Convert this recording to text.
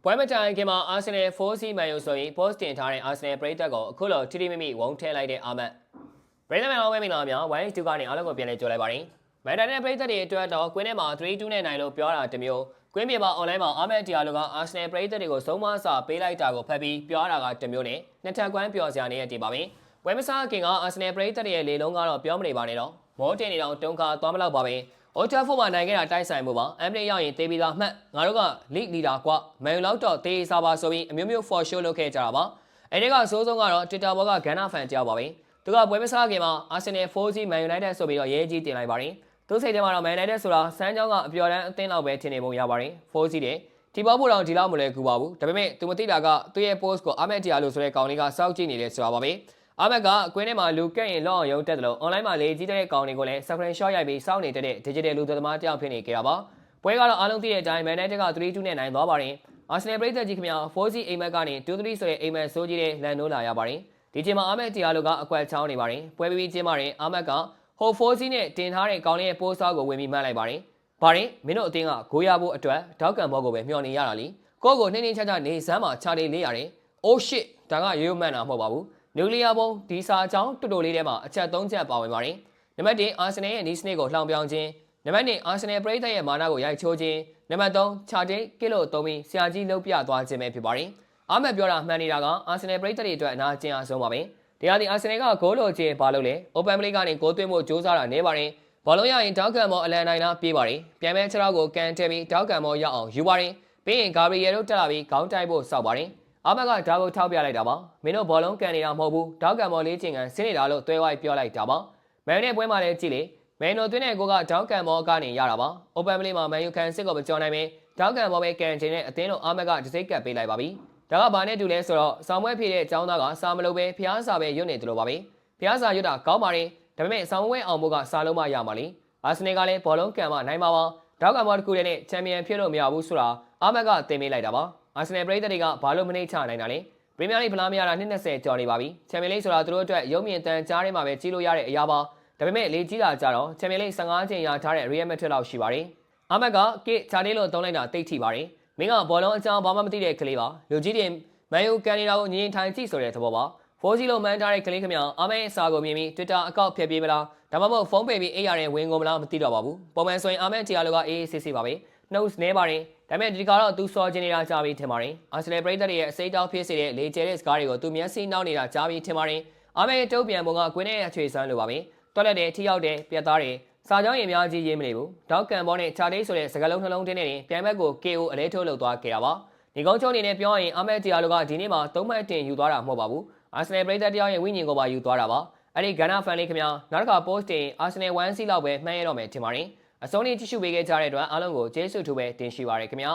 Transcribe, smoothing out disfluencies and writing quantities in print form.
ပွဲမတိုင်ခင်မှာ Arsenal 4C မန်ယူဆိုရင် post တင်ထားတဲ့ Arsenal ပရိသတ်ကိုအခုလိုထိထိမိမိဝုန်းထဲလိုက်တဲ့အာမတ်ပရိသတ်များအားပဲမင်္ဂလာများ 1-2 ကနေအားလုံးကိုပြန်လည်ကြိုလိုက်ပါတယ်။မန်တိုင်းနဲ့ပရိသတ်တွေအတွက်တော့ကွင်းထဲမှာ 3-2 နဲ့နိုင်လို့ပြောတာတမျိုးကွင်းပြင်မှာ online မှာအာမတ်တရားလိုက Arsenal ပရိသတ်တွေကိုဆုံးမစာပေးလိုက်တာကိုဖတ်ပြီးပြောတာကတမျိုးနဲ့နှစ်ထပ်ကွမ်းပြောစရာနေတဲ့တည်ပါပဲ။ပွဲမစားခင်က Arsenal ပရိသတ်တွေရဲ့လေလုံးကတော့ပြောမနေပါနဲ့တော့မောတင်နေတော့တုံးခါသွားမလောက်ပါပဲ။ Old Trafford မှာနိုင်ခဲ့တာတိုက်ဆိုင်မှုပါအမ်ဘလီရောက်ရင်တေးပြီးသားမှတ်ငါတို့က league leader ကွာမန်ယူလောက်တော့တေးစားပါဆိုပြီးအမျိုးမျိုး for show လုပ်ခဲ့ကြတာပါအဲဒီကအဆိုးဆုံးကတော့ Twitter ပေါ်ကဂန်နာဖန်တယောက်ပါပဲသူကပွဲမစားခင်မှာ Arsenal 4C Man United ဆိုပြီးတော့ရေးကြီးတင်လိုက်ပါတယ်သူစိတ်ထဲမှာတော့ Man United ဆိုတာစမ်းကြောင်းကအပျော်တမ်းအသင်းလောက်ပဲထင်နေပုံရပါတယ် 4C တဲ့ဒီပေါက်ဖို့တော့ဒီလောက်မလဲကူပါဘူးဒါပေမဲ့သူမသိတာကသူ့ရဲ့ post ကိုအာမက်တီယာလိုဆိုတဲ့ကောင်လေးကစောက်ကြည့်နေတယ်ဆိုတာပါပဲအာမက်ကကွင်းထဲမှာလူကက်ရင်လောက်အောင်ရုံးတက်တယ်လို့ online မှာလေးကြီးတဲ့ကောင်တွေကိုလည်း screenshot ရိုက်ပြီးစောင့်နေတဲ့ digital လူသမားတယောက်ဖြစ်နေကြတာပါပွဲကတော့အားလုံးသိတဲ့အတိုင်း Man United က 3-2 နဲ့နိုင်သွားပါတယ် Arsenal ပရိသတ်ကြီးခင်ဗျာ 4C အိမ်မက်ကနေ 2-3 ဆိုတဲ့အိမ်မက်ဆိုးကြီးတဲ့လန်နိုးလာရပါတယ်ဒီချိန်မှာအာမက်တီယာလိုကအကွက်ချောင်းနေပါတယ်ပွဲပြီးချင်းပါတယ်အာမက်ကဟို 4C နဲ့တင်ထားတဲ့ကောင်လေးရဲ့ post ကိုဝင်ပြီးမှတ်လိုက်ပါတယ်ဘာရင်မင်းတို့အတင်းကဂိုးရဖို့အတွက်တောက်ကံဘောကိုပဲမျှော်နေရတာလीကိုယ့်ကိုနှင်းနှင်းချာချာနေစမ်းမှာခြာလေးလေးရတယ် Oh shit ဒါကရိုးရိုးမှန်တာမဟုတ်ပါဘူးနျူကလ িয়ার ဘုံဒီစာအကြောင်းတူတူလေးထဲမှာအချက်3ချက်ပါဝင်ပါတယ်နံပါတ်1 Arsenal ရဲ့နီးစနစ်ကိုလှောင်ပြောင်းခြင်းနံပါတ်2 Arsenal ပရိသတ်ရဲ့မာနကိုရိုက်ချိုးခြင်းနံပါတ်3ခြာတိတ်ကစ်လို့သုံးပြီးဆရာကြီးလှုပ်ပြသွားခြင်းပဲဖြစ်ပါတယ်အာမက်ပြောတာမှန်နေတာက Arsenal ပရိသတ်တွေအတွက်အနာကျင်အားဆုံးပါပဲတရားဒီ Arsenal ကဂိုးလိုချင်ဘာလို့လဲ Open Play ကနေဂိုးသွင်းဖို့ကြိုးစားတာနေပါတယ်ဘောလုံးရရင်တောက်ကန်မော်အလန်နိုင်လားပြေးပါတယ်ပြန်မဲ့ခြေထောက်ကိုကန်တဲပြီးတောက်ကန်မော်ရအောင်ယူပါတယ်ပြီးရင်ဂါဘရီယယ်တို့တက်လာပြီးခေါင်းတိုက်ဖို့စောက်ပါတယ်အာမက်ကဒါကိုထောက်ပြလိုက်တာပါမင်းတို့ဘောလုံးကန်နေတာမဟုတ်ဘူးတောက်ကန်မော်လေးချင်းကန်ဆင်းနေတာလို့သွဲဝိုက်ပြောလိုက်တာပါမန်ယူနဲ့ပွဲမှာလည်းကြည့်လေမန်ယူသွင်းတဲ့ကိုကတောက်ကန်မော်ကနေရတာပါ Open Play မှာမန်ယူကန်စစ်ကိုမကြော်နိုင်ပဲတောက်ကန်မော်ပဲကန်ချင်တဲ့အသင်းတို့အာမက်ကတစိမ့်ကပ်ပေးလိုက်ပါပြီဒါကဘာနဲ့တူလဲဆိုတော့ဆောင်းပွဲဖြည့်တဲ့အကြောင်းသားကစာမလုပ်ပဲဖျားစာပဲရွတ်နေတယ်လို့ပါပဲဖျားစာရွတ်တာကောင်းပါတယ်ဒါပေမဲ့ဆောင်းပွဲအောင်ဖို့ကစာလုံးမရမှာလေအာဆင်နယ်ကလည်းဘောလုံးကန်မနိုင်ပါပါတောက်ကန်မော်တစ်ခုတည်းနဲ့ချန်ပီယံဖြစ်လို့မရဘူးဆိုတာအာမက်ကတင်ပေးလိုက်တာပါအာဆင်နယ်ပရိသတ်တွေကဘာလို့မနှိမ့်ချနိုင်တာလဲပရီးမီးယားလိဖလားမရတာ20ကျော်နေပါပြီချန်ပီယံလိဆိုတာသူတို့အတွက်ရုံးမြင့်တန်ကြားထဲမှာပဲကြီးလို့ရတဲ့အရာပါဒါပေမဲ့လေကြီးတာကြတော့ချန်ပီယံလိ15ချိန်ရထားတဲ့ Real Madrid လောက်ရှိပါတယ်အာမက်ကကိချာလေးလို့သုံးလိုက်တာတိတ်ထိပါတယ်မင်းကဘောလုံးအကြောင်းဘာမှမသိတဲ့ကလေးပါလူကြီးတွေမန်ယူကန်နေတာကိုညင်ထိုင်ကြည့်ဆိုတဲ့သဘောပါ4C လို့မှန်းထားတဲ့ကလေးခင်ဗျာအာမဲအစာကိုမြင်ပြီး Twitter အကောင့်ဖျက်ပြေးမလားဒါမှမဟုတ်ဖုန်းပေပြီးအိပ်ရတဲ့ဝင်ကုန်မလားမသိတော့ပါဘူးပုံမှန်ဆိုရင်အာမဲတီယာလိုကအေးအေးဆေးဆေးပါပဲနှုတ်နေပါတယ်ဒါပေမဲ့ဒီကတော့သူစော်ချင်နေတာကြားပြီးထင်ပါတယ်အာဆင်နယ်ပရိသတ်ရဲ့အစိမ်းတောက်ဖြစ်စေတဲ့လေကျဲတဲ့စကားတွေကိုသူမျက်စိနှောက်နေတာကြားပြီးထင်ပါတယ်အာမဲတုပ်ပြန်ပုံကကွင်းထဲအခြေဆန်းလိုပါပဲတွက်လက်တယ်ထိရောက်တယ်ပြတ်သားတယ်စာကြောင်းရင်အများကြီးရေးမနေဘူးတောက်ကန်ဘောနဲ့ခြာတိတ်ဆိုတဲ့စကားလုံးနှလုံးတင်းနေပြန်ဘက်ကို KO အလဲထိုးလုပ်သွားခဲ့တာပါဒီကောင်းချုံအနေနဲ့ပြောရင်အာမဲတီယာလိုကဒီနေ့မှာ3မှတ်တင်ယူသွားတာမဟုတ်ပါဘူးအာဆင်နယ်ပရိသတ်တယောက်ရဲ့ဝိညာဉ်ကိုပါယူသွားတာပါအဲ့ဒီဂန်နာဖန်လေးခင်ဗျာနောက်တစ်ခါ post တင်အာဆင်နယ် 1C လောက်ပဲမှန်းရတော့မယ်ထင်ပါတယ်အဆုံးထိကြည့်ရှုပေးခဲ့ကြတဲ့အတွက်အားလုံးကိုကျေးဇူးထူးပဲတင်ရှိပါရခင်ဗျာ